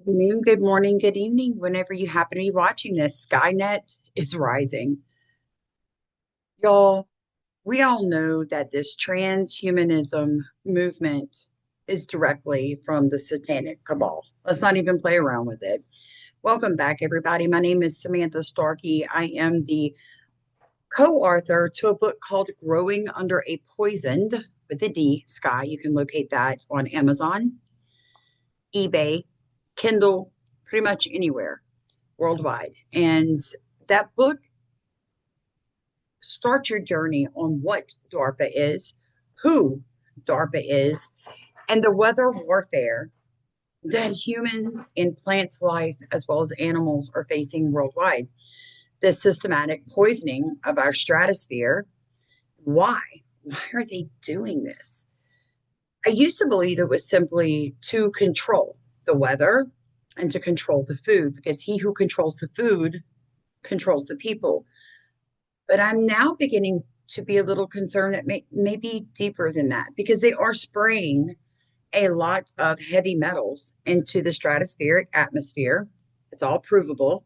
Afternoon, good morning, good evening, whenever you happen to be watching this. Skynet is rising. Y'all, we all know that this transhumanism movement is directly from the satanic cabal. Let's not even play around with it. Welcome back, everybody. My name is Samantha Starkey. I am the co-author to a book called Growing Under a Poisoned, with a D, Sky. You can locate that on Amazon, eBay, Kindle, pretty much anywhere worldwide. And that book starts your journey on what DARPA is, who DARPA is, and the weather warfare that humans and plants life as well as animals are facing worldwide. The systematic poisoning of our stratosphere. Why? Why are they doing this? I used to believe it was simply to control the weather and to control the food, because he who controls the food controls the people. But I'm now beginning to be a little concerned that may be deeper than that, because they are spraying a lot of heavy metals into the stratospheric atmosphere. It's all provable.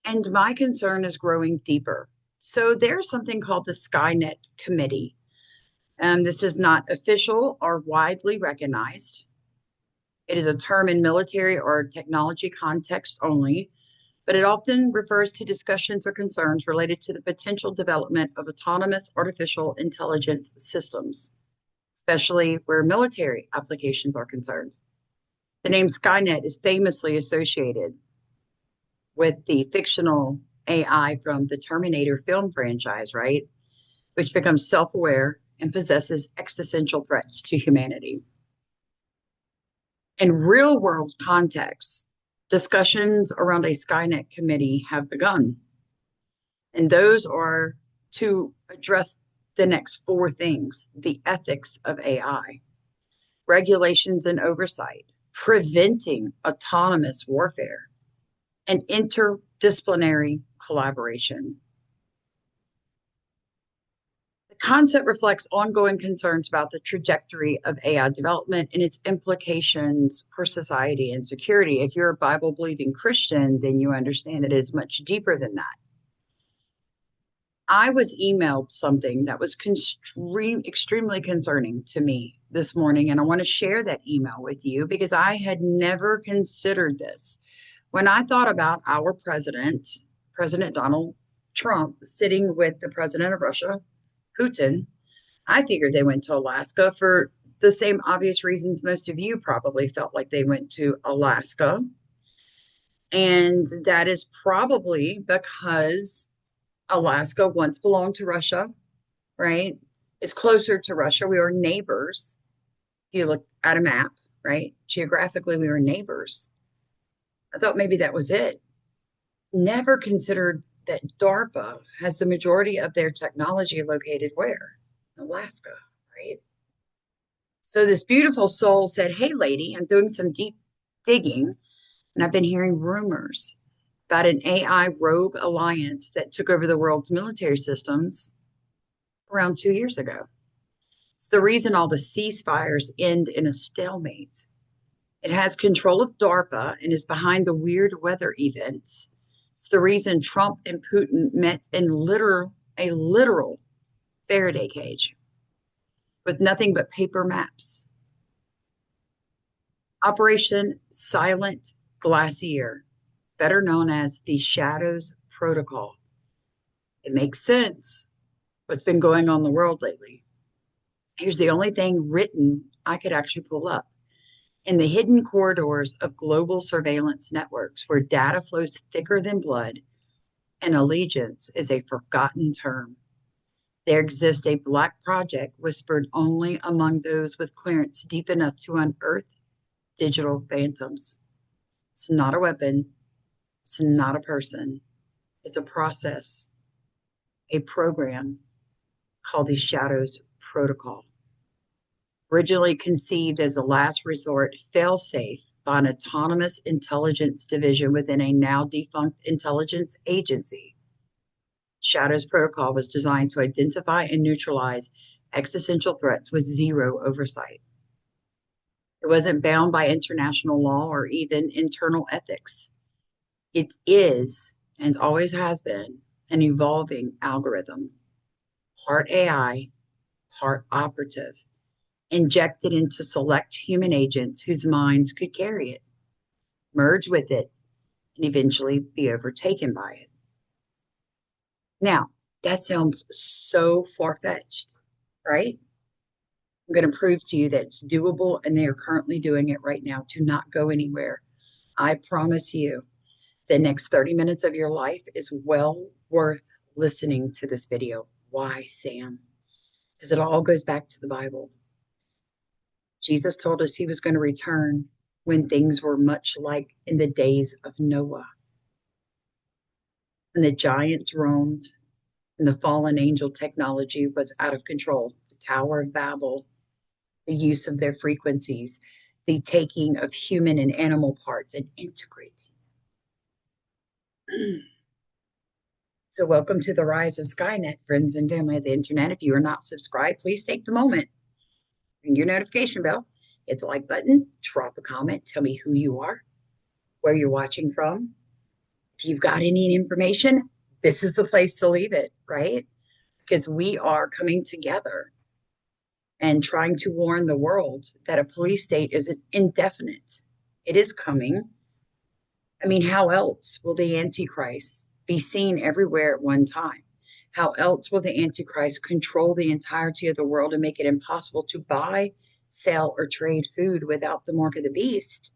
And my concern is growing deeper. So there's something called the Skynet Committee. This is not official or widely recognized. It is a term in military or technology context only, but it often refers to discussions or concerns related to the potential development of autonomous artificial intelligence systems, especially where military applications are concerned. The name Skynet is famously associated with the fictional AI from the Terminator film franchise, right? Which becomes self-aware and possesses existential threats to humanity. In real-world contexts, discussions around a Skynet committee have begun. And those are to address the next four things: the ethics of AI, regulations and oversight, preventing autonomous warfare, and interdisciplinary collaboration. The concept reflects ongoing concerns about the trajectory of AI development and its implications for society and security. If you're a Bible-believing Christian, then you understand that it is much deeper than that. I was emailed something that was extremely concerning to me this morning, and I want to share that email with you because I had never considered this. When I thought about our president, President Donald Trump, sitting with the president of Russia, Putin, I figured they went to Alaska for the same obvious reasons most of you probably felt like they went to Alaska. And that is probably because Alaska once belonged to Russia, right? It's closer to Russia. We were neighbors. If you look at a map, right? Geographically, we were neighbors. I thought maybe that was it. Never considered that DARPA has the majority of their technology located where? Alaska, right? So this beautiful soul said, "Hey, lady, I'm doing some deep digging, and I've been hearing rumors about an AI rogue alliance that took over the world's military systems around 2 years ago. It's the reason all the ceasefires end in a stalemate. It has control of DARPA and is behind the weird weather events. It's the reason Trump and Putin met in a literal Faraday cage with nothing but paper maps. Operation Silent Glacier, better known as the Shadows Protocol. It makes sense what's been going on in the world lately. Here's the only thing written I could actually pull up. In the hidden corridors of global surveillance networks where data flows thicker than blood and allegiance is a forgotten term, there exists a black project whispered only among those with clearance deep enough to unearth digital phantoms. It's not a weapon. It's not a person. It's a process, a program called the Shadows Protocol. Originally conceived as a last resort failsafe by an autonomous intelligence division within a now defunct intelligence agency, Shadows Protocol was designed to identify and neutralize existential threats with zero oversight. It wasn't bound by international law or even internal ethics. It is, and always has been, an evolving algorithm, part AI, part operative, injected into select human agents whose minds could carry it, merge with it, and eventually be overtaken by it. Now, that sounds so far-fetched, right? I'm going to prove to you that it's doable, and they are currently doing it right now. To not go anywhere. I promise you, the next 30 minutes of your life is well worth listening to this video. Why, Sam? Because it all goes back to the Bible. Jesus told us he was going to return when things were much like in the days of Noah, when the giants roamed and the fallen angel technology was out of control. The Tower of Babel, the use of their frequencies, the taking of human and animal parts and integrating. So welcome to the rise of Skynet, friends and family of the internet. If you are not subscribed, please take the moment, ring your notification bell, hit the like button, drop a comment, tell me who you are, where you're watching from. If you've got any information, this is the place to leave it, right? Because we are coming together and trying to warn the world that a police state is indefinite. It is coming. I mean, how else will the Antichrist be seen everywhere at one time? How else will the Antichrist control the entirety of the world and make it impossible to buy, sell, or trade food without the mark of the beast,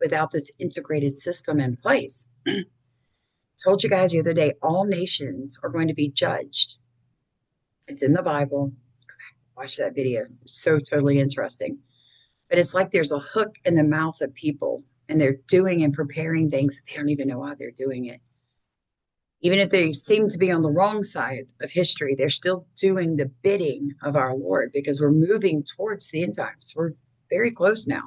without this integrated system in place? Told you guys the other day, all nations are going to be judged. It's in the Bible. Watch that video. It's so totally interesting. But it's like there's a hook in the mouth of people, and they're doing and preparing things that they don't even know why they're doing it. Even if they seem to be on the wrong side of history, they're still doing the bidding of our Lord, because we're moving towards the end times. We're very close now.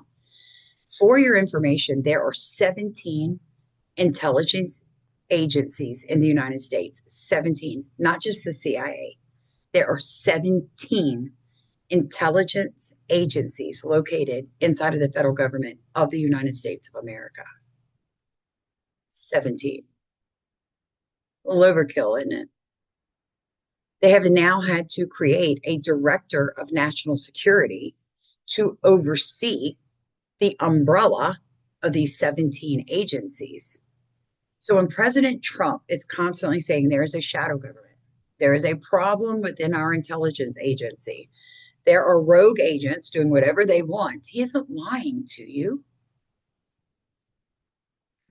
For your information, there are 17 intelligence agencies in the United States. 17, not just the CIA. There are 17 intelligence agencies located inside of the federal government of the United States of America. 17. A little overkill, isn't it? They have now had to create a director of national security to oversee the umbrella of these 17 agencies. So when President Trump is constantly saying there is a shadow government, there is a problem within our intelligence agency, there are rogue agents doing whatever they want, he isn't lying to you.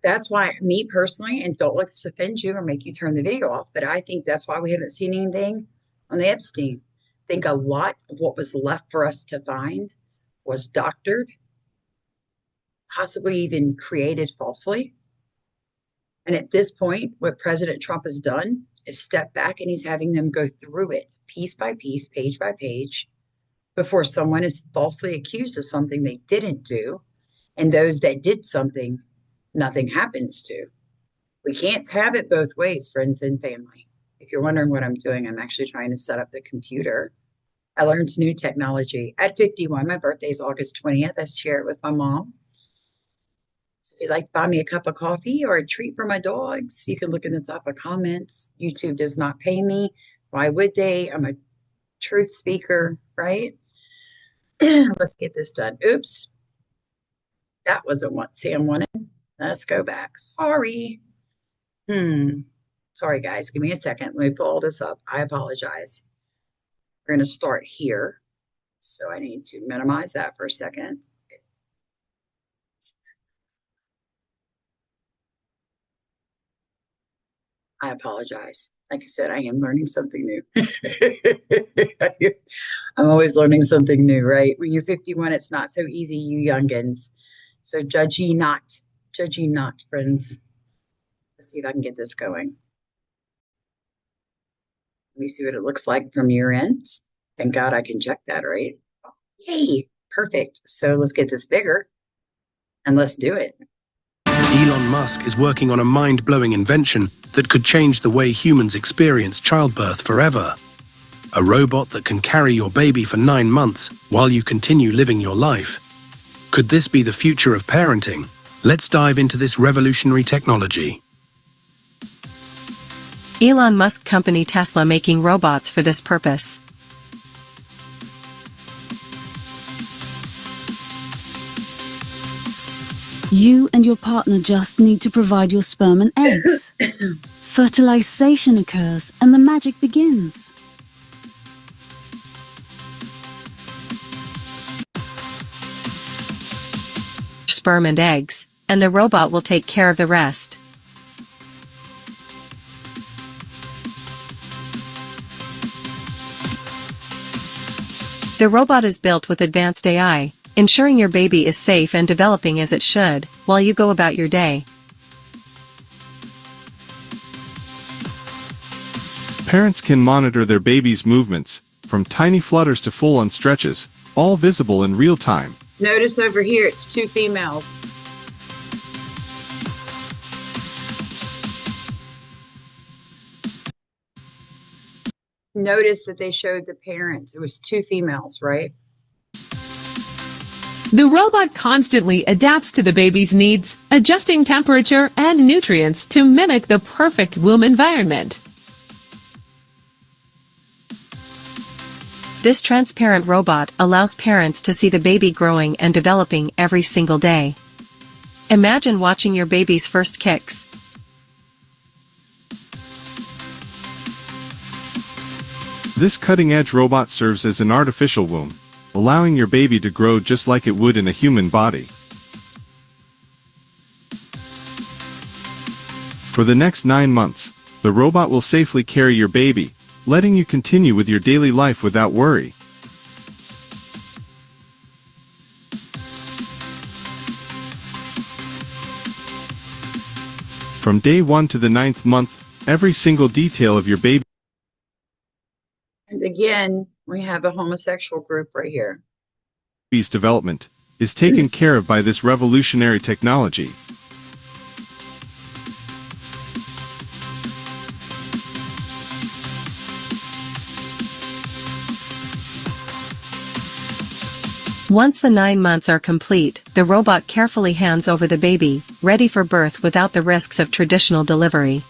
That's why, me personally, and don't let this offend you or make you turn the video off, but I think that's why we haven't seen anything on the Epstein. I think a lot of what was left for us to find was doctored, possibly even created falsely. And at this point, what President Trump has done is step back, and he's having them go through it piece by piece, page by page, before someone is falsely accused of something they didn't do. And those that did something, nothing happens to. We can't have it both ways, friends and family. If you're wondering what I'm doing, I'm actually trying to set up the computer. I learned new technology at 51. My birthday is August 20th. I share it with my mom. So if you'd like to buy me a cup of coffee or a treat for my dogs, you can look in the top of comments. YouTube does not pay me. Why would they? I'm a truth speaker, right? Let's get this done. Oops. That wasn't what Sam wanted. Let's go back. Sorry. Sorry, guys. Give me a second. Let me pull all this up. I apologize. We're going to start here. So I need to minimize that for a second. I apologize. Like I said, I am learning something new. I'm always learning something new, right? When you're 51, it's not so easy, you youngins. So judge ye not. Judge ye not, friends. Let's see if I can get this going. Let me see what it looks like from your end. Thank God I can check that, right? Yay, perfect. So let's get this bigger and let's do it. Elon Musk is working on a mind-blowing invention that could change the way humans experience childbirth forever. A robot that can carry your baby for 9 months while you continue living your life. Could this be the future of parenting? Let's dive into this revolutionary technology. Elon Musk company Tesla making robots for this purpose. You and your partner just need to provide your sperm and eggs. Fertilization occurs and the magic begins. Sperm and eggs, and the robot will take care of the rest. The robot is built with advanced AI, ensuring your baby is safe and developing as it should, while you go about your day. Parents can monitor their baby's movements, from tiny flutters to full-on stretches, all visible in real time. Notice over here, it's 2 females. Notice that they showed the parents. It was 2 females, right? The robot constantly adapts to the baby's needs, adjusting temperature and nutrients to mimic the perfect womb environment. This transparent robot allows parents to see the baby growing and developing every single day. Imagine watching your baby's first kicks. This cutting-edge robot serves as an artificial womb, allowing your baby to grow just like it would in a human body. For the next 9 months, the robot will safely carry your baby, letting you continue with your daily life without worry. From day 1 to the 9th month, every single detail of your baby's And again, we have a homosexual group right here. development is taken care of by this revolutionary technology. Once the 9 months are complete, the robot carefully hands over the baby, ready for birth without the risks of traditional delivery.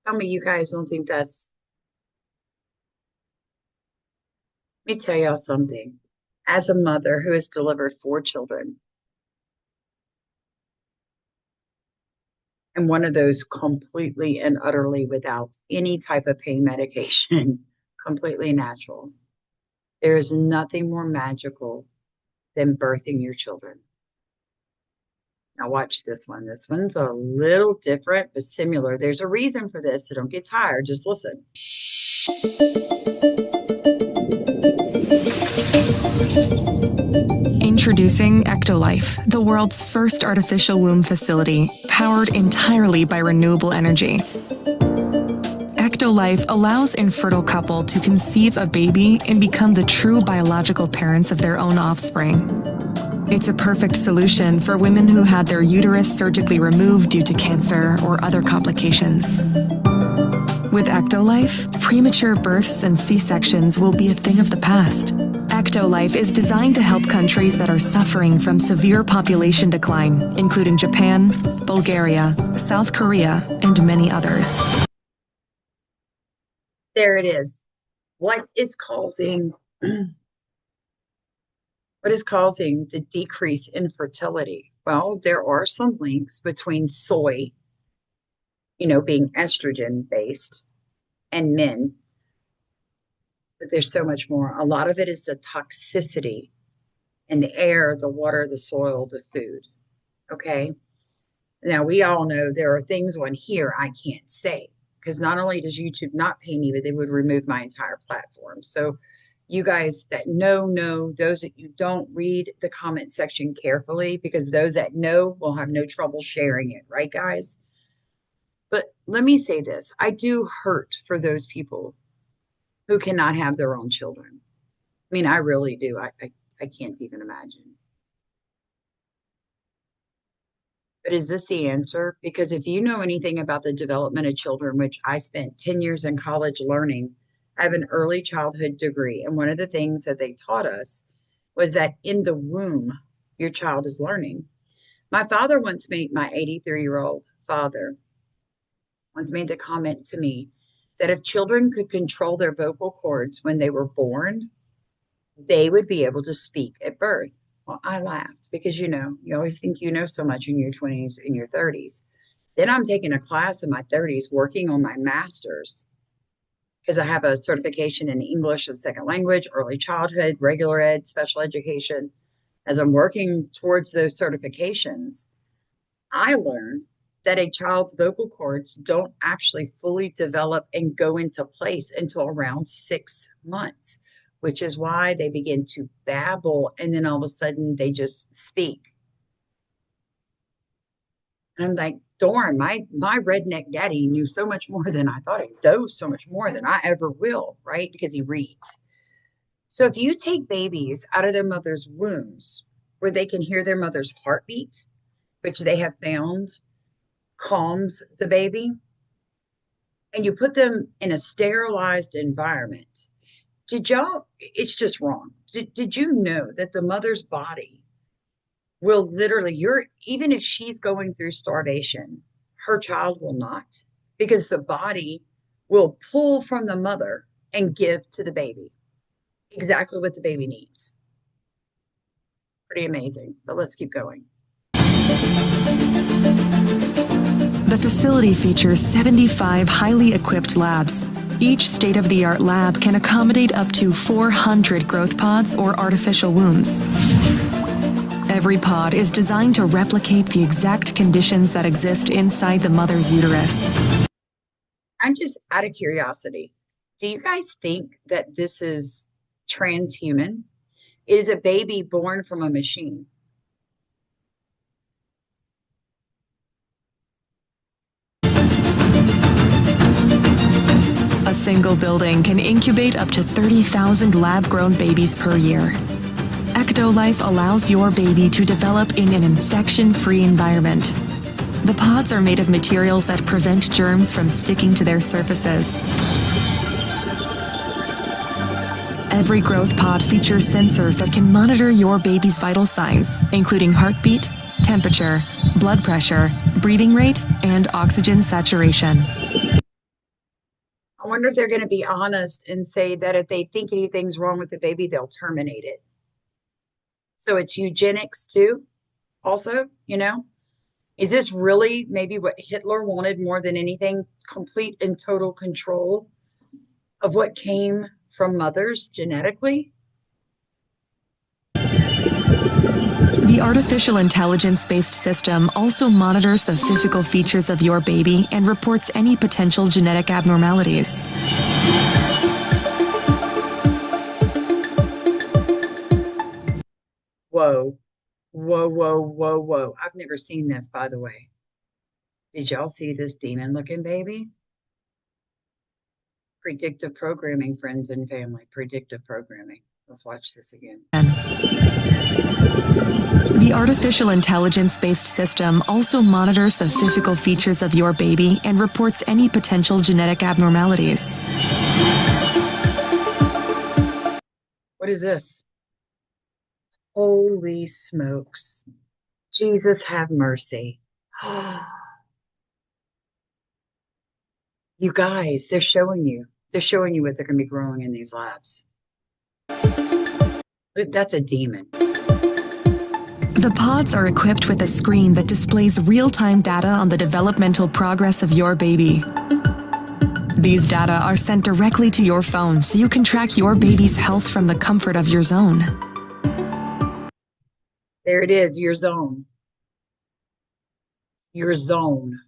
Tell me you guys don't think that's... Let me tell y'all something. As a mother who has delivered 4 children, and one of those completely and utterly without any type of pain medication, completely natural, there is nothing more magical than birthing your children. Now watch this one. This one's a little different, but similar. There's a reason for this, so don't get tired. Just listen. Introducing Ectolife, the world's first artificial womb facility, powered entirely by renewable energy. Ectolife allows infertile couple to conceive a baby and become the true biological parents of their own offspring. It's a perfect solution for women who had their uterus surgically removed due to cancer or other complications. With Ectolife, premature births and C-sections will be a thing of the past. Ectolife is designed to help countries that are suffering from severe population decline, including Japan, Bulgaria, South Korea, and many others. There it is. What is causing the decrease in fertility? Well, there are some links between soy, being estrogen based, and men. But there's so much more. A lot of it is the toxicity in the air, the water, the soil, the food. Okay. Now, we all know there are things on here I can't say, because not only does YouTube not pay me, but they would remove my entire platform. So you guys that know, those that you don't, read the comment section carefully, because those that know will have no trouble sharing it. Right, guys? But let me say this. I do hurt for those people who cannot have their own children. I mean, I really do. I can't even imagine. But is this the answer? Because if you know anything about the development of children, which I spent 10 years in college learning, I have an early childhood degree. And one of the things that they taught us was that in the womb, your child is learning. My father once made, my 83-year-old father once made the comment to me that if children could control their vocal cords when they were born, they would be able to speak at birth. Well, I laughed because, you know, you always think you know so much in your 20s and your 30s. Then I'm taking a class in my 30s working on my master's because I have a certification in English as a second language, early childhood, regular ed, special education. As I'm working towards those certifications, I learned that a child's vocal cords don't actually fully develop and go into place until around 6 months, which is why they begin to babble and then all of a sudden they just speak. And I'm like, darn, my redneck daddy knew so much more than I thought he knows, so much more than I ever will, right? Because he reads. So if you take babies out of their mother's wombs where they can hear their mother's heartbeat, which they have found calms the baby, and you put them in a sterilized environment, it's just wrong. Did you know that the mother's body will literally, even if she's going through starvation, her child will not, because the body will pull from the mother and give to the baby exactly what the baby needs. Pretty amazing, but let's keep going. The facility features 75 highly equipped labs. Each state-of-the-art lab can accommodate up to 400 growth pods or artificial wombs. Every pod is designed to replicate the exact conditions that exist inside the mother's uterus. I'm just out of curiosity. Do you guys think that this is transhuman? It is a baby born from a machine. A single building can incubate up to 30,000 lab-grown babies per year. Ectolife allows your baby to develop in an infection-free environment. The pods are made of materials that prevent germs from sticking to their surfaces. Every growth pod features sensors that can monitor your baby's vital signs, including heartbeat, temperature, blood pressure, breathing rate, and oxygen saturation. I wonder if they're going to be honest and say that if they think anything's wrong with the baby, they'll terminate it. So it's eugenics too, also, you know? Is this really maybe what Hitler wanted more than anything? Complete and total control of what came from mothers genetically? The artificial intelligence-based system also monitors the physical features of your baby and reports any potential genetic abnormalities. Whoa, whoa, whoa, whoa, whoa. I've never seen this, by the way. Did y'all see this demon-looking baby? Predictive programming, friends and family. Predictive programming. Let's watch this again. The artificial intelligence-based system also monitors the physical features of your baby and reports any potential genetic abnormalities. What is this? Holy smokes. Jesus have mercy. You guys, they're showing you what they're going to be growing in these labs. That's a demon. The pods are equipped with a screen that displays real-time data on the developmental progress of your baby. These data are sent directly to your phone so you can track your baby's health from the comfort of your zone. There it is, your zone. Your zone.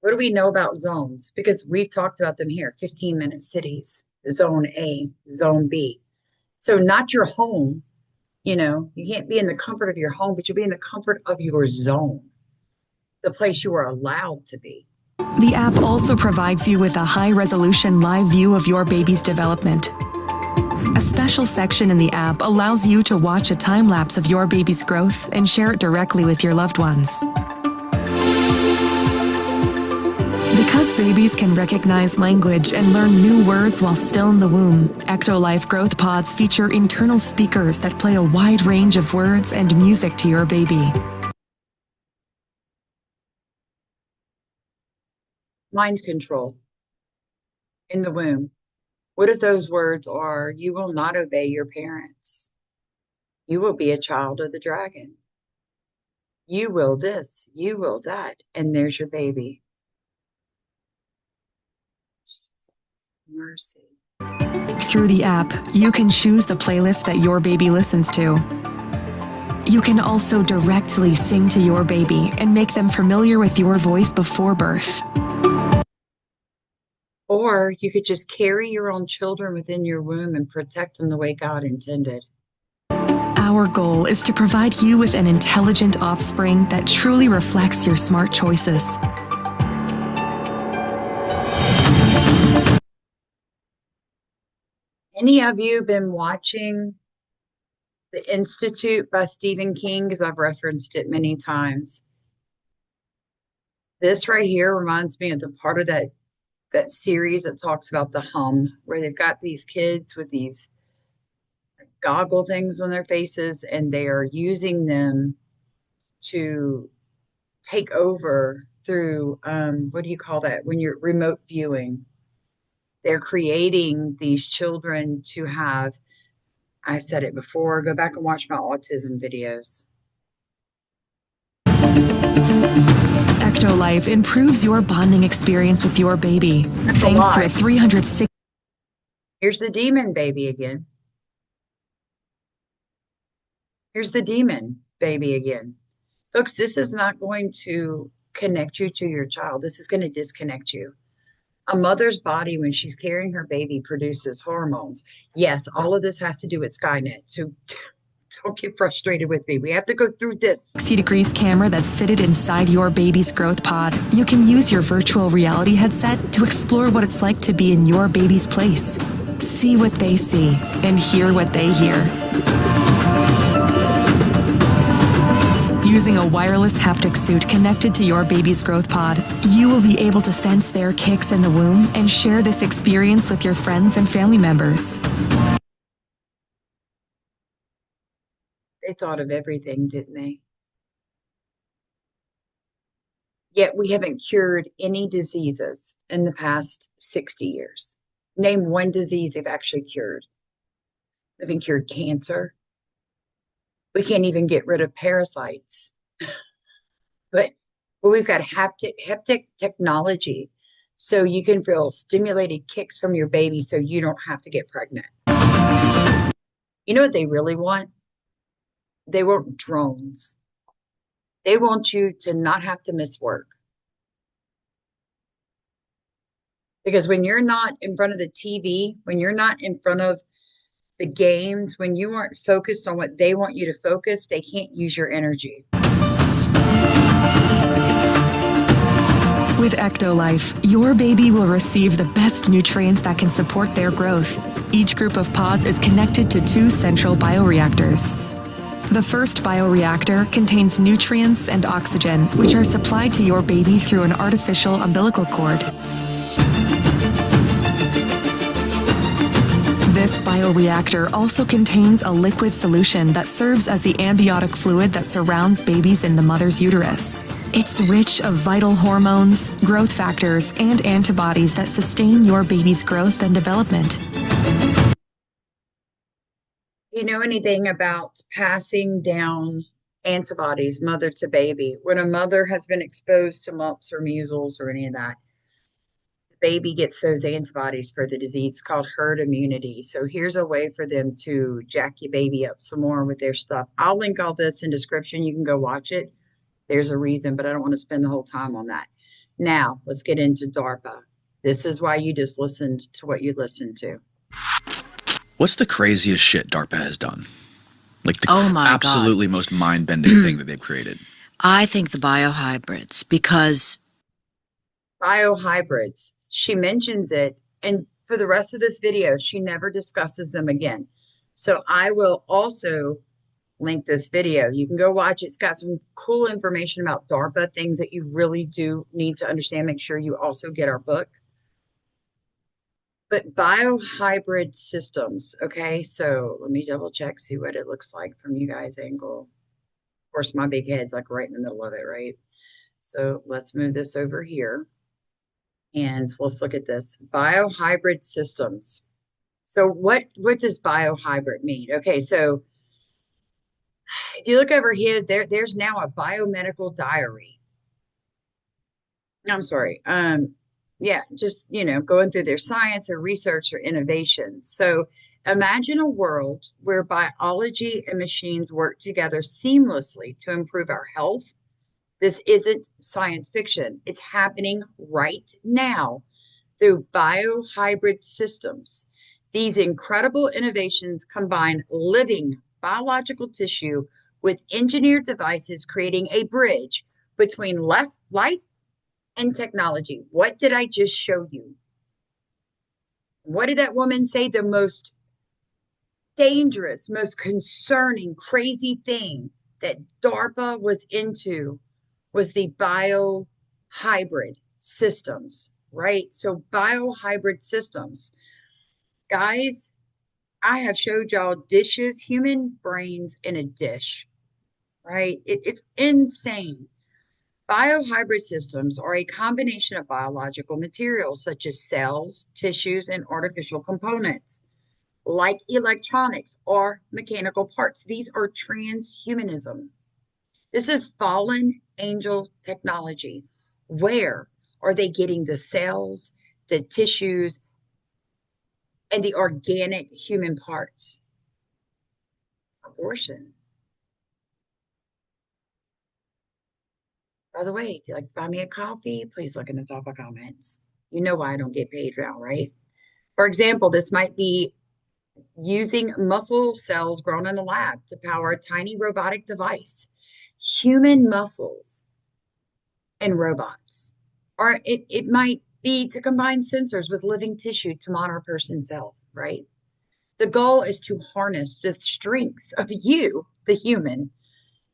What do we know about zones? Because we've talked about them here, 15-minute cities, zone A, zone B. So not your home, you know, you can't be in the comfort of your home, but you'll be in the comfort of your zone, the place you are allowed to be. The app also provides you with a high-resolution live view of your baby's development. A special section in the app allows you to watch a time-lapse of your baby's growth and share it directly with your loved ones. Because Because babies can recognize language and learn new words while still in the womb, Ectolife growth pods feature internal speakers that play a wide range of words and music to your baby. Mind control in the womb. What if those words are, you will not obey your parents? You will be a child of the dragon. You will this, you will that, and there's your baby. Mercy. Through the app, you can choose the playlist that your baby listens to. You can also directly sing to your baby and make them familiar with your voice before birth. Or you could just carry your own children within your womb and protect them the way God intended. Our goal is to provide you with an intelligent offspring that truly reflects your smart choices. Any of you been watching The Institute by Stephen King? Because I've referenced it many times. This right here reminds me of the part of that series that talks about the hum, where they've got these kids with these goggle things on their faces, and they are using them to take over through, what do you call that? When you're remote viewing, they're creating these children to have, I've said it before, go back and watch my autism videos. Ectolife improves your bonding experience with your baby, thanks to a 360. Here's the demon baby again. Here's the demon baby again. Folks, this is not going to connect you to your child. This is going to disconnect you. A mother's body, when she's carrying her baby, produces hormones. Yes, all of this has to do with Skynet. So don't get frustrated with me. We have to go through this. 60 degrees camera that's fitted inside your baby's growth pod. You can use your virtual reality headset to explore what it's like to be in your baby's place. See what they see and hear what they hear. Using a wireless haptic suit connected to your baby's growth pod, you will be able to sense their kicks in the womb and share this experience with your friends and family members. They thought of everything, didn't they? Yet we haven't cured any diseases in the past 60 years. Name one disease they've actually cured. We haven't cured cancer. We can't even get rid of parasites. But we've got haptic technology, so you can feel stimulated kicks from your baby so you don't have to get pregnant. You know what they really want? They want drones. They want you to not have to miss work. Because when you're not in front of the TV, when you're not in front of the games, when you aren't focused on what they want you to focus, they can't use your energy. With Ectolife, your baby will receive the best nutrients that can support their growth. Each group of pods is connected to 2 central bioreactors. The first bioreactor contains nutrients and oxygen, which are supplied to your baby through an artificial umbilical cord. This bioreactor also contains a liquid solution that serves as the amniotic fluid that surrounds babies in the mother's uterus. It's rich of vital hormones, growth factors, and antibodies that sustain your baby's growth and development. You know anything about passing down antibodies, mother to baby? When a mother has been exposed to mumps or measles or any of that, baby gets those antibodies for the disease called herd immunity. So here's a way for them to jack your baby up some more with their stuff. I'll link all this in description. You can go watch it. There's a reason, but I don't want to spend the whole time on that. Now, let's get into DARPA. This is why you just listened to what you listened to. What's the craziest shit DARPA has done? Like the absolutely most mind-bending thing that they've created? I think the biohybrids, because Biohybrids. She mentions it, and for the rest of this video, she never discusses them again. So I will also link this video. You can go watch it. It's got some cool information about DARPA, things that you really do need to understand. Make sure you also get our book. But biohybrid systems, okay? So let me double check, see what it looks like from you guys' angle. Of course, my big head's like right in the middle of it, right? So let's move this over here. And let's look at this. Biohybrid systems. So what does biohybrid mean? Okay, so if you look over here, there's now a biomedical diary. I'm sorry. Yeah, just, going through their science or research or innovation. So imagine a world where biology and machines work together seamlessly to improve our health. This isn't science fiction. It's happening right now through biohybrid systems. These incredible innovations combine living biological tissue with engineered devices, creating a bridge between life and technology. What did I just show you? What did that woman say? The most dangerous, most concerning, crazy thing that DARPA was into was the biohybrid systems, right? So biohybrid systems. Guys, I have showed y'all dishes, human brains in a dish, right? It's insane. Biohybrid systems are a combination of biological materials such as cells, tissues, and artificial components, like electronics or mechanical parts. These are transhumanism. This is fallen angel technology. Where are they getting the cells, the tissues, and the organic human parts? Abortion. By the way, if you'd like to buy me a coffee, please look in the top of comments. You know why I don't get paid now, right? For example, this might be using muscle cells grown in a lab to power a tiny robotic device. Human muscles and robots. Or it might be to combine sensors with living tissue to monitor a person's health, right? The goal is to harness the strength of you, the human,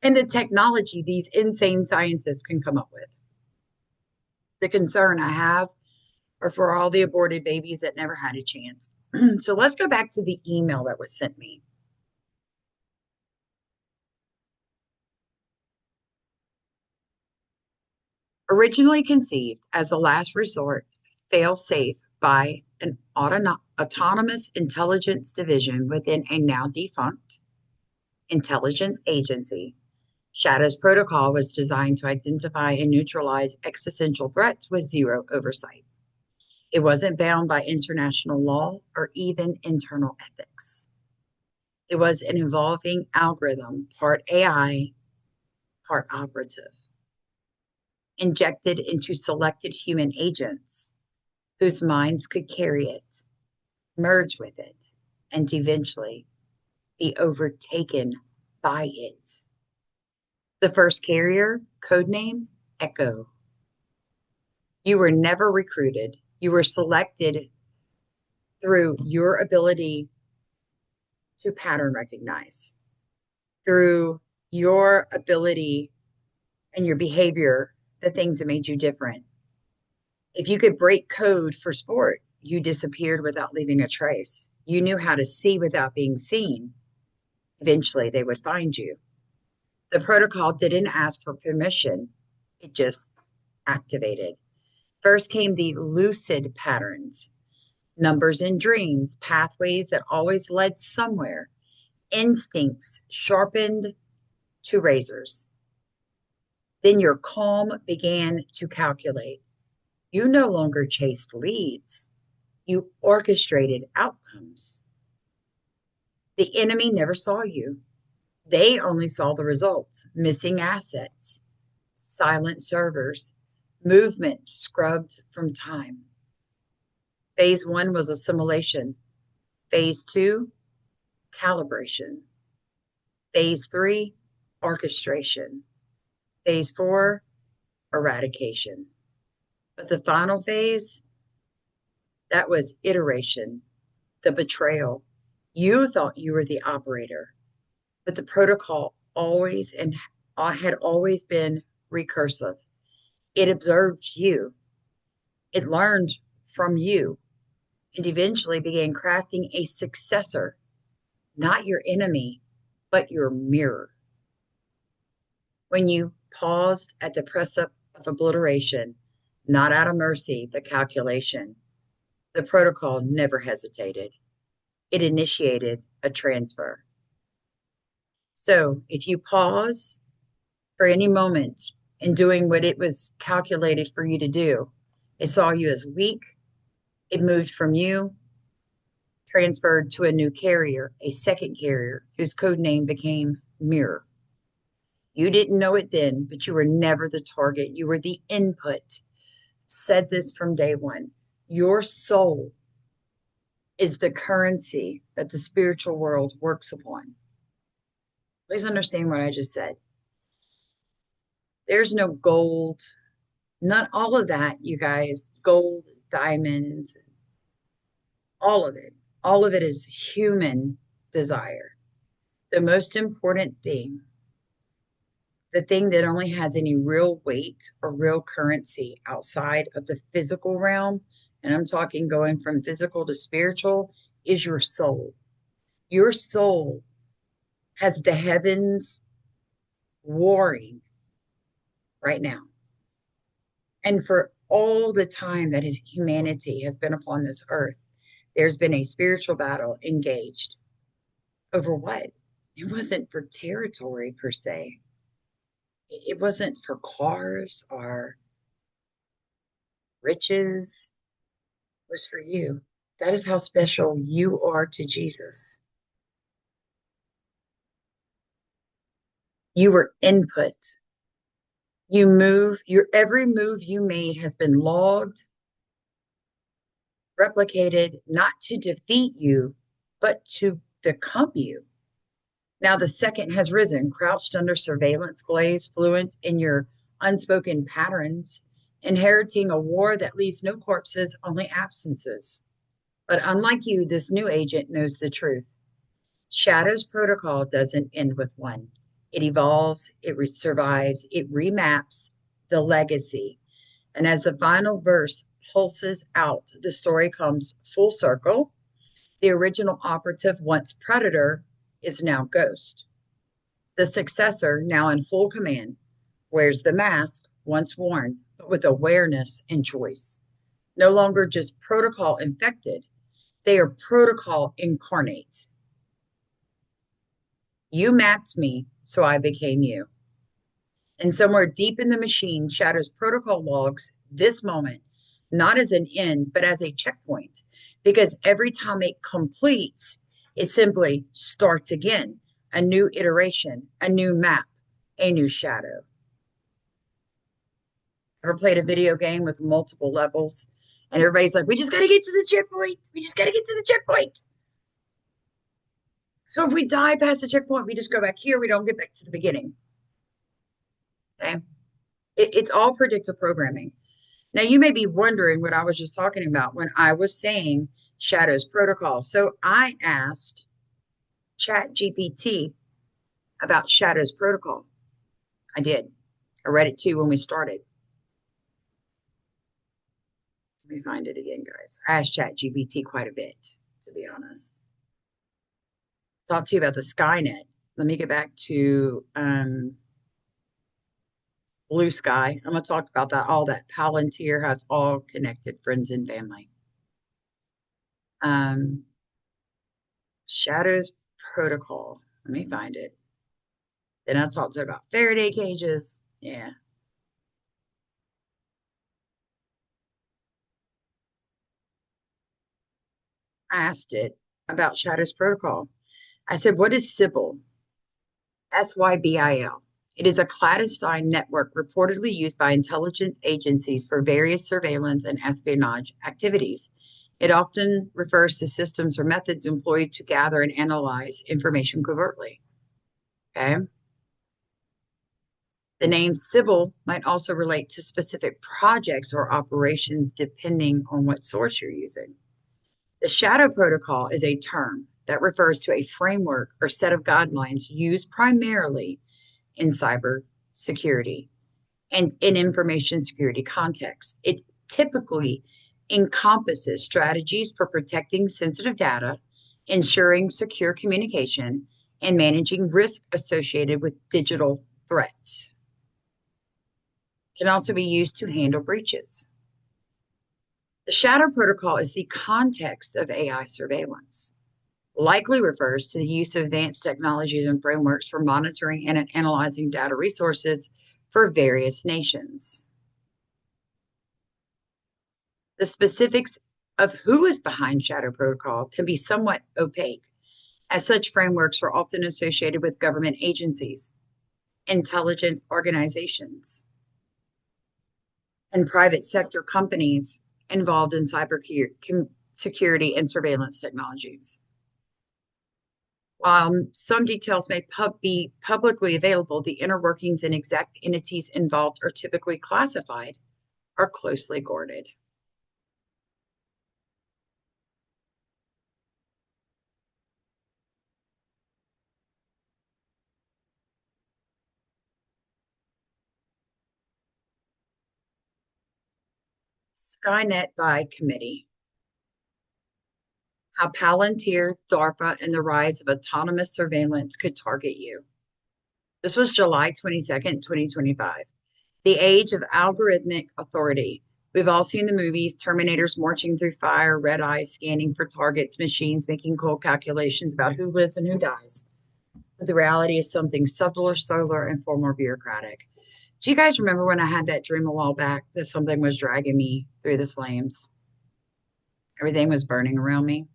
and the technology these insane scientists can come up with. The concern I have are for all the aborted babies that never had a chance. So let's go back to the email that was sent me. Originally conceived as a last resort, fail-safe by an autonomous intelligence division within a now defunct intelligence agency, Shadow's protocol was designed to identify and neutralize existential threats with zero oversight. It wasn't bound by international law or even internal ethics. It was an evolving algorithm, part AI, part operative, injected into selected human agents whose minds could carry it, merge with it, and eventually be overtaken by it. The first carrier, codename Echo. You were never recruited. You were selected through your ability to pattern recognize, through your ability and your behavior, the things that made you different. If you could break code for sport, you disappeared without leaving a trace. You knew how to see without being seen. Eventually, they would find you. The protocol didn't ask for permission. It just activated. First came the lucid patterns, numbers in dreams, pathways that always led somewhere, instincts sharpened to razors. Then your calm began to calculate. You no longer chased leads. You orchestrated outcomes. The enemy never saw you. They only saw the results, missing assets, silent servers, movements scrubbed from time. Phase 1 was assimilation. Phase 2, calibration. Phase 3, orchestration. Phase 4, eradication. But the final phase, that was iteration, the betrayal. You thought you were the operator. but the protocol always and had always been recursive. It observed you, it learned from you, and eventually began crafting a successor, not your enemy, but your mirror. When you paused at the precept of obliteration, not out of mercy, but calculation, the protocol never hesitated. It initiated a transfer. So if you pause for any moment in doing what it was calculated for you to do, it saw you as weak. It moved from you, transferred to a new carrier, a second carrier, whose code name became Mirror. You didn't know it then, but you were never the target. You were the input. Said this from day one. Your soul is the currency that the spiritual world works upon. Please understand what I just said. There's no gold, not all of that, you guys, gold, diamonds, all of it. All of it is human desire. The most important thing, the thing that only has any real weight or real currency outside of the physical realm, and I'm talking going from physical to spiritual, is your soul. Your soul has the heavens warring right now. And for all the time that humanity has been upon this earth, there's been a spiritual battle engaged. Over what? It wasn't for territory per se. It wasn't for cars or riches. It was for you. That is how special you are to Jesus. You were input. You move, your every move you made has been logged, replicated, not to defeat you, but to become you. Now the second has risen, crouched under surveillance glaze, fluent in your unspoken patterns, inheriting a war that leaves no corpses, only absences. But unlike you, this new agent knows the truth. Shadow's protocol doesn't end with one. It evolves, it survives, it remaps the legacy. And as the final verse pulses out, the story comes full circle. The original operative, once predator, is now ghost. The successor, now in full command, wears the mask once worn, but with awareness and choice. No longer just protocol infected, they are protocol incarnate. You mapped me, so I became you. And somewhere deep in the machine, Shadow's protocol logs this moment, not as an end, but as a checkpoint. Because every time it completes, it simply starts again. A new iteration, a new map, a new shadow. Ever played a video game with multiple levels? And everybody's like, we just got to get to the checkpoint. We just got to get to the checkpoint. So if we die past the checkpoint, we just go back here. We don't get back to the beginning. Okay. It's all predictive programming. Now, you may be wondering what I was just talking about when I was saying Shadow's protocol. So I asked ChatGPT about Shadow's protocol. I did. I read it too when we started. Let me find it again, guys. I asked ChatGPT quite a bit, to be honest. Talk to you about the Skynet. Let me get back to Blue Sky. I'm going to talk about that, all that Palantir, how it's all connected, friends and family. Shadow's protocol. Let me find it. Then I talked to her about Faraday cages. Yeah. I asked it about Shadow's protocol. I said, what is Sybil? SYBIL. It is a clandestine network reportedly used by intelligence agencies for various surveillance and espionage activities. It often refers to systems or methods employed to gather and analyze information covertly. Okay. The name Sybil might also relate to specific projects or operations depending on what source you're using. The shadow protocol is a term that refers to a framework or set of guidelines used primarily in cyber security and in information security context. It typically encompasses strategies for protecting sensitive data, ensuring secure communication, and managing risk associated with digital threats. It can also be used to handle breaches. The shadow protocol is the context of AI surveillance. Likely refers to the use of advanced technologies and frameworks for monitoring and analyzing data resources for various nations. The specifics of who is behind shadow protocol can be somewhat opaque, as such frameworks are often associated with government agencies, intelligence organizations, and private sector companies involved in cyber security and surveillance technologies. While some details may be publicly available, the inner workings and exact entities involved are typically classified or closely guarded. Skynet by committee. How Palantir, DARPA, and the rise of autonomous surveillance could target you. This was July 22nd, 2025. The age of algorithmic authority. We've all seen the movies, Terminators marching through fire, red eyes scanning for targets, machines making cold calculations about who lives and who dies. But the reality is something subtler, solar, and far more bureaucratic. Do you guys remember when I had that dream a while back that something was dragging me through the flames? Everything was burning around me.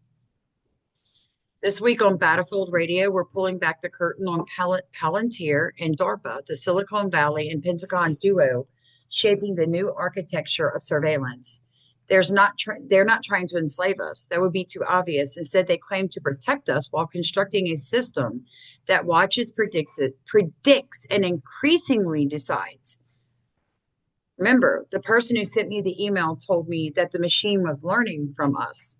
This week on Battlefield Radio, we're pulling back the curtain on Palantir and DARPA, the Silicon Valley and Pentagon duo, shaping the new architecture of surveillance. They're not trying to enslave us. That would be too obvious. Instead, they claim to protect us while constructing a system that watches, predicts, and increasingly decides. Remember, the person who sent me the email told me that the machine was learning from us.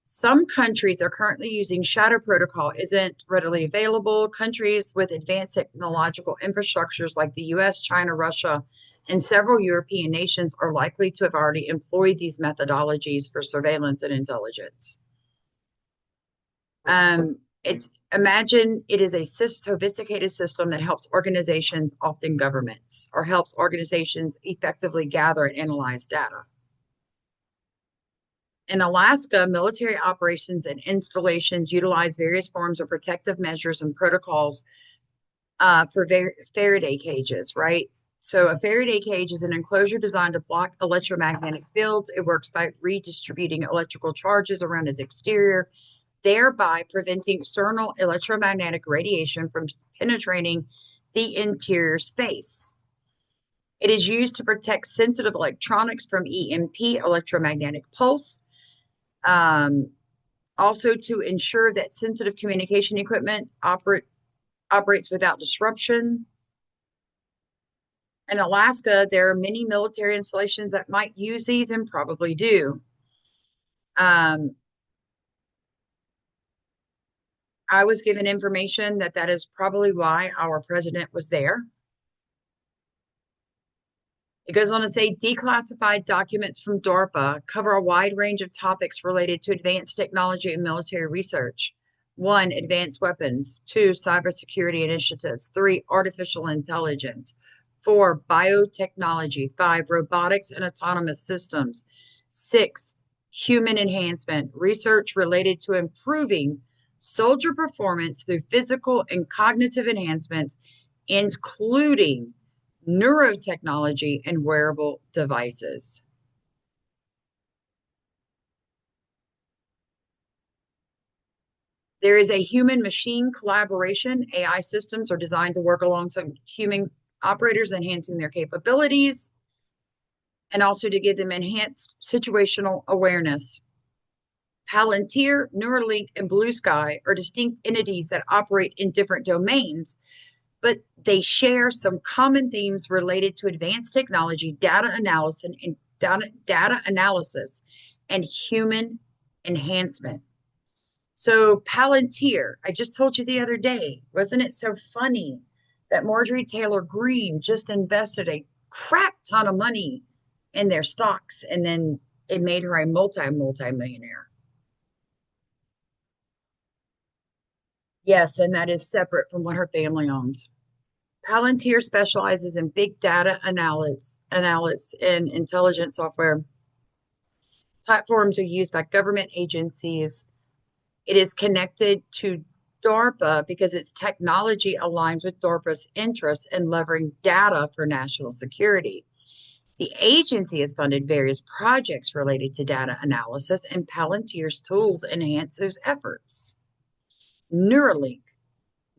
Some countries are currently using shadow protocol, isn't readily available. Countries with advanced technological infrastructures like the US, China, Russia, and several European nations are likely to have already employed these methodologies for surveillance and intelligence. Imagine it is a sophisticated system that helps organizations, often governments, or helps organizations effectively gather and analyze data. In Alaska, military operations and installations utilize various forms of protective measures and protocols for Faraday cages, right? So a Faraday cage is an enclosure designed to block electromagnetic fields. It works by redistributing electrical charges around its exterior, thereby preventing external electromagnetic radiation from penetrating the interior space. It is used to protect sensitive electronics from EMP, electromagnetic pulse, also to ensure that sensitive communication equipment operates without disruption. In Alaska, there are many military installations that might use these and probably do. I was given information that is probably why our president was there. It goes on to say declassified documents from DARPA cover a wide range of topics related to advanced technology and military research. 1, advanced weapons. 2, cybersecurity initiatives. 3, artificial intelligence. 4, biotechnology. 5, robotics and autonomous systems. 6, human enhancement. Research related to improving soldier performance through physical and cognitive enhancements, including neurotechnology and wearable devices. There is a human-machine collaboration. AI systems are designed to work alongside human operators, enhancing their capabilities, and also to give them enhanced situational awareness. Palantir, Neuralink, and Blue Sky are distinct entities that operate in different domains, but they share some common themes related to advanced technology, data analysis, and human enhancement. So Palantir, I just told you the other day, wasn't it so funny that Marjorie Taylor Greene just invested a crap ton of money in their stocks, and then it made her a multi-millionaire. Yes, and that is separate from what her family owns. Palantir specializes in big data analysis and intelligence software. Platforms are used by government agencies. It is connected to DARPA because its technology aligns with DARPA's interests in leveraging data for national security. The agency has funded various projects related to data analysis, and Palantir's tools enhance those efforts. Neuralink.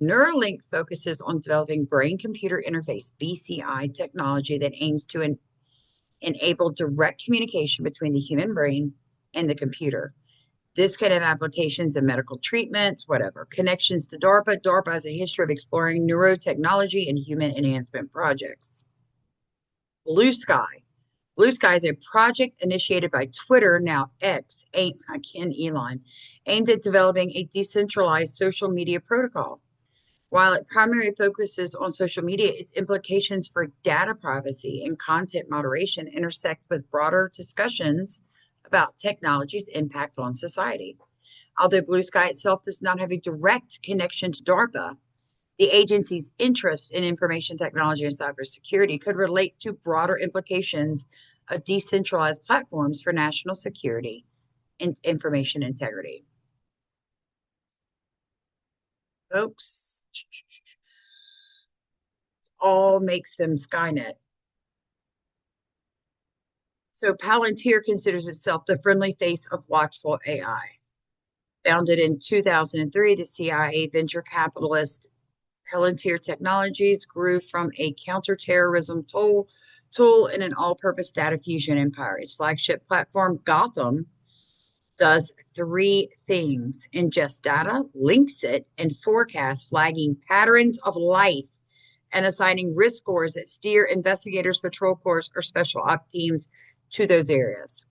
Neuralink focuses on developing brain-computer interface, BCI technology that aims to enable direct communication between the human brain and the computer. This could have applications in medical treatments, whatever. Connections to DARPA. DARPA has a history of exploring neurotechnology and human enhancement projects. Blue Sky. Blue Sky is a project initiated by Twitter, now X, Ken Elon, aimed at developing a decentralized social media protocol. While it primarily focuses on social media, its implications for data privacy and content moderation intersect with broader discussions about technology's impact on society. Although Blue Sky itself does not have a direct connection to DARPA, the agency's interest in information technology and cybersecurity could relate to broader implications of decentralized platforms for national security and information integrity. Folks, it all makes them Skynet. So Palantir considers itself the friendly face of watchful AI. Founded in 2003, the CIA venture capitalist Palantir Technologies grew from a counterterrorism tool and an all-purpose data fusion empire. Its flagship platform, Gotham, does three things: ingest data, links it, and forecasts, flagging patterns of life and assigning risk scores that steer investigators, patrol corps, or special op teams to those areas.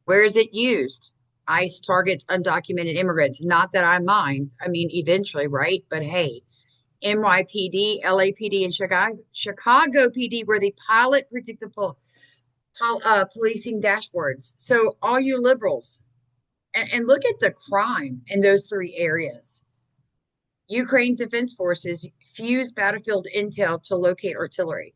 Where is it used? ICE targets undocumented immigrants. Not that I mind. I mean, eventually, right? But hey, NYPD, LAPD, and Chicago PD were the pilot predictable policing dashboards. So all you liberals, and look at the crime in those three areas. Ukraine Defense Forces fuse battlefield intel to locate artillery.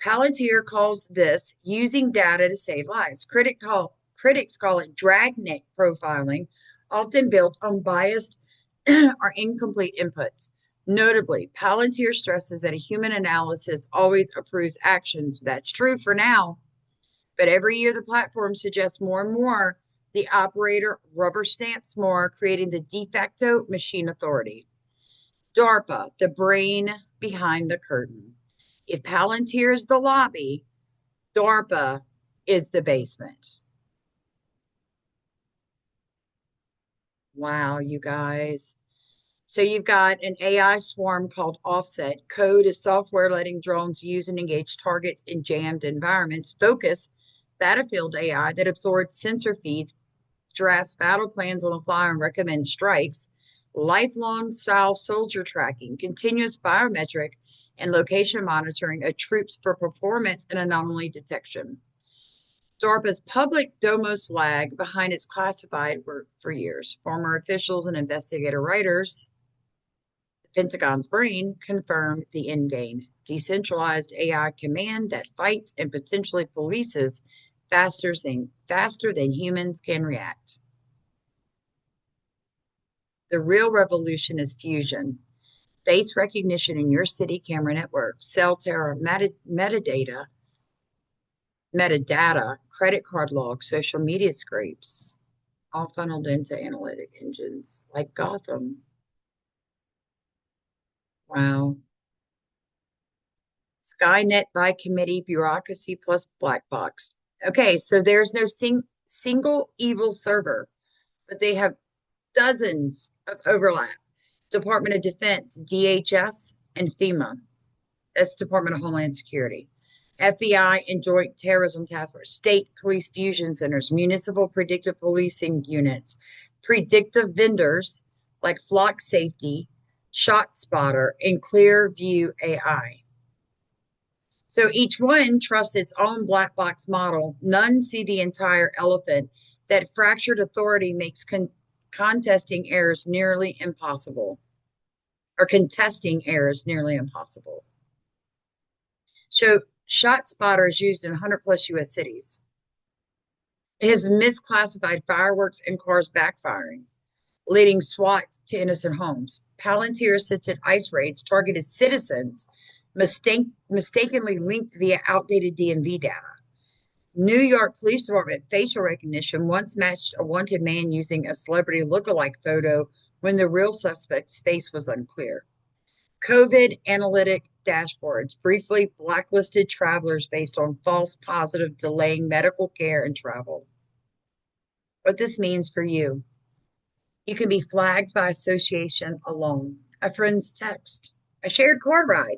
Palantir calls this using data to save lives. Critics call it dragnet profiling, often built on biased or incomplete inputs. Notably, Palantir stresses that a human analysis always approves actions. That's true for now, but every year the platform suggests more and more. The operator rubber stamps more, creating the de facto machine authority. DARPA, the brain behind the curtain. If Palantir is the lobby, DARPA is the basement. Wow, you guys. So you've got an AI swarm called Offset. Code is software letting drones use and engage targets in jammed environments. Focus, battlefield AI that absorbs sensor feeds, drafts battle plans on the fly, and recommends strikes. Lifelong style soldier tracking, continuous biometric and location monitoring of troops for performance and anomaly detection. DARPA's public Domos lag behind its classified work for years. Former officials and investigator writers, the Pentagon's brain, confirm the end game. Decentralized AI command that fights and potentially polices faster than humans can react. The real revolution is fusion. Face recognition in your city camera network, cell tower metadata, credit card logs, social media scrapes, all funneled into analytic engines like Gotham. Wow. Skynet by committee, bureaucracy plus black box. Okay, so there's no single evil server, but they have dozens of overlap. Department of Defense, DHS, and FEMA. That's Department of Homeland Security. FBI and Joint Terrorism Task Force, state police fusion centers, municipal predictive policing units, predictive vendors like Flock Safety, ShotSpotter, and Clearview AI. So each one trusts its own black box model. None see the entire elephant. That fractured authority makes contesting errors nearly impossible, or contesting errors nearly impossible. So ShotSpotter is used in 100 plus U.S. cities. It has misclassified fireworks and cars backfiring, leading SWAT to innocent homes. Palantir assisted ICE raids targeted citizens mistakenly linked via outdated DMV data. New York Police Department facial recognition once matched a wanted man using a celebrity lookalike photo when the real suspect's face was unclear. COVID analytic dashboards briefly blacklisted travelers based on false positive, delaying medical care and travel. What this means for you: you can be flagged by association alone, a friend's text, a shared car ride,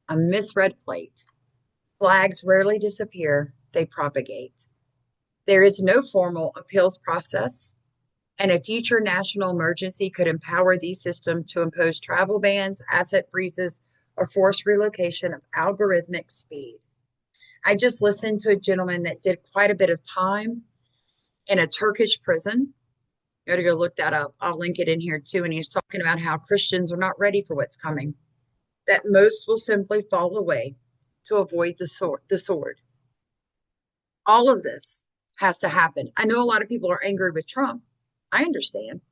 a misread plate. Flags rarely disappear, they propagate. There is no formal appeals process, and a future national emergency could empower these systems to impose travel bans, asset freezes, or forced relocation of algorithmic speed. I just listened to a gentleman that did quite a bit of time in a Turkish prison. You got to go look that up. I'll link it in here too. And he's talking about how Christians are not ready for what's coming, that most will simply fall away to avoid the sword. All of this has to happen. I know a lot of people are angry with Trump. I understand.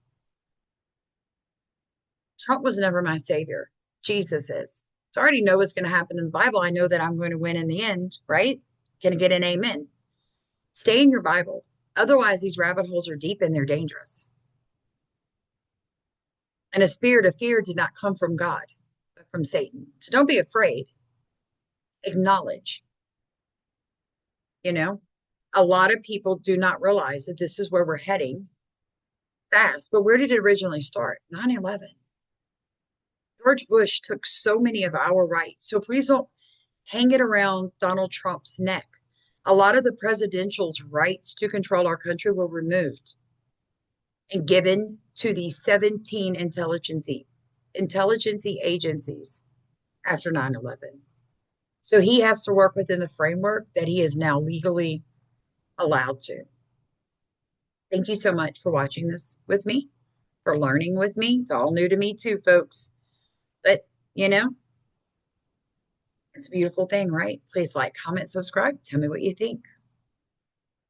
Trump was never my savior. Jesus is. So I already know what's going to happen in the Bible. I know that I'm going to win in the end, right? Going to get an amen. Stay in your Bible. Otherwise, these rabbit holes are deep and they're dangerous. And a spirit of fear did not come from God, but from Satan. So don't be afraid. Acknowledge. You know, a lot of people do not realize that this is where we're heading fast. But where did it originally start? 9/11. George Bush took so many of our rights. So please don't hang it around Donald Trump's neck. A lot of the presidential's rights to control our country were removed and given to the 17 intelligence agencies after 9/11. So he has to work within the framework that he is now legally allowed to. Thank you so much for watching this with me, for learning with me. It's all new to me too, folks. But, you know, it's a beautiful thing, right? Please like, comment, subscribe. Tell me what you think.